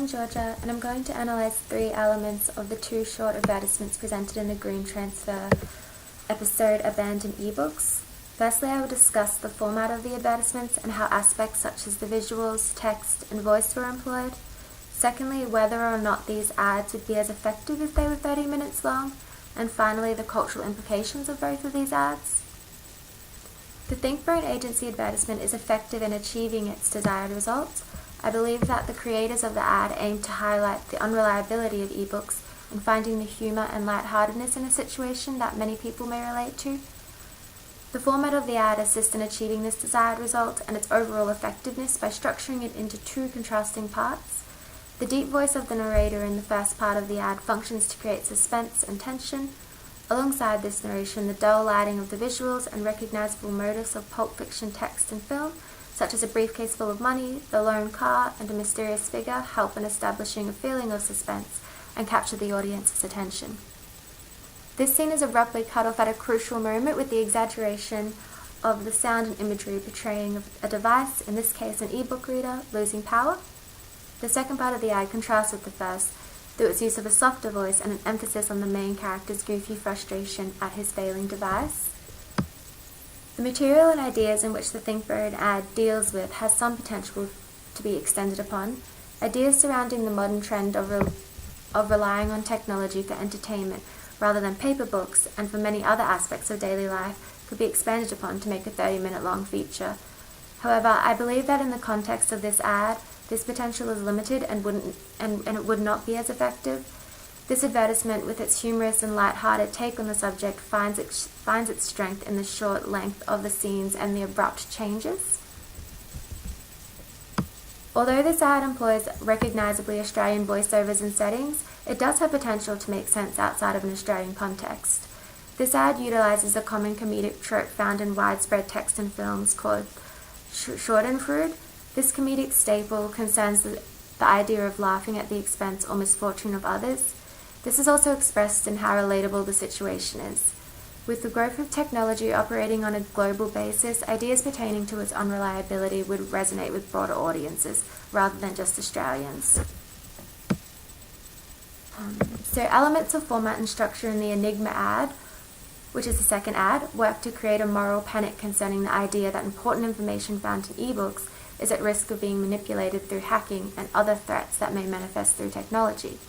I'm Georgia, and I'm going to analyse 3 elements of the 2 short advertisements presented in the Green Transfer episode Abandoned eBooks. Firstly, I will discuss the format of the advertisements and how aspects such as the visuals, text, and voice were employed. Secondly, whether or not these ads would be as effective if they were 30 minutes long. And finally, the cultural implications of both of these ads. The Think Brain Agency advertisement is effective in achieving its desired results. I believe that the creators of the ad aim to highlight the unreliability of ebooks and finding the humour and lightheartedness in a situation that many people may relate to. The format of the ad assists in achieving this desired result and its overall effectiveness by structuring it into 2 contrasting parts. The deep voice of the narrator in the first part of the ad functions to create suspense and tension. Alongside this narration, the dull lighting of the visuals and recognizable motifs of pulp fiction text and film, such as a briefcase full of money, the lone car, and a mysterious figure, help in establishing a feeling of suspense and capture the audience's attention. This scene is abruptly cut off at a crucial moment with the exaggeration of the sound and imagery portraying a device, in this case an ebook reader, losing power. The second part of the ad contrasts with the first, through its use of a softer voice and an emphasis on the main character's goofy frustration at his failing device. The material and ideas in which the Think Brain ad deals with has some potential to be extended upon. Ideas surrounding the modern trend of relying on technology for entertainment rather than paper books, and for many other aspects of daily life, could be expanded upon to make a 30-minute long feature. However, I believe that in the context of this ad, this potential is limited and it would not be as effective. This advertisement, with its humorous and light-hearted take on the subject, finds its strength in the short length of the scenes and the abrupt changes. Although this ad employs recognizably Australian voiceovers and settings, it does have potential to make sense outside of an Australian context. This ad utilizes a common comedic trope found in widespread text and films called Schadenfreude. This comedic staple concerns the idea of laughing at the expense or misfortune of others. This is also expressed in how relatable the situation is. With the growth of technology operating on a global basis, ideas pertaining to its unreliability would resonate with broader audiences rather than just Australians. So elements of format and structure in the Enigma ad, which is the second ad, work to create a moral panic concerning the idea that important information found in ebooks is at risk of being manipulated through hacking and other threats that may manifest through technology.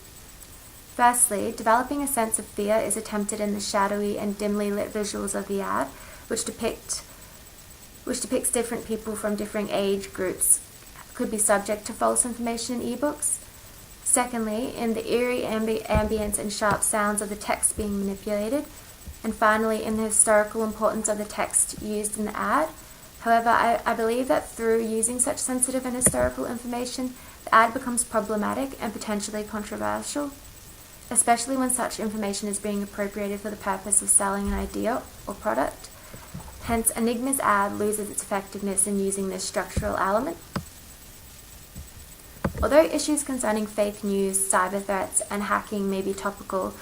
Firstly, developing a sense of fear is attempted in the shadowy and dimly lit visuals of the ad, which depicts different people from differing age groups could be subject to false information in ebooks. Secondly, in the eerie ambience and sharp sounds of the text being manipulated. And finally, in the historical importance of the text used in the ad. However, I believe that through using such sensitive and historical information, the ad becomes problematic and potentially controversial, especially when such information is being appropriated for the purpose of selling an idea or product. Hence, Enigma's ad loses its effectiveness in using this structural element. Although issues concerning fake news, cyber threats, and hacking may be topical,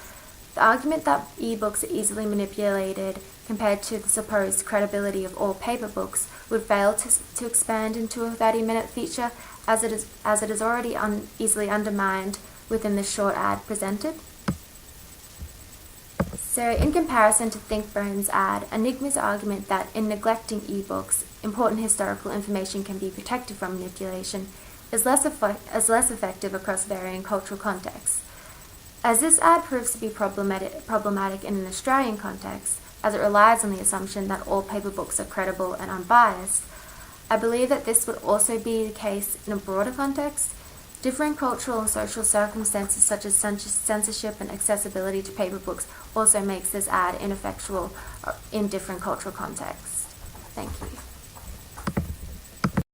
the argument that ebooks are easily manipulated compared to the supposed credibility of all paper books would fail to expand into a 30-minute feature, as it is already easily undermined within the short ad presented. So, in comparison to Think Brain's ad, Enigma's argument that in neglecting ebooks, important historical information can be protected from manipulation is less effective across varying cultural contexts. As this ad proves to be problematic in an Australian context, as it relies on the assumption that all paper books are credible and unbiased, I believe that this would also be the case in a broader context. Differing cultural and social circumstances such as censorship and accessibility to paper books also makes this ad ineffectual in different cultural contexts. Thank you.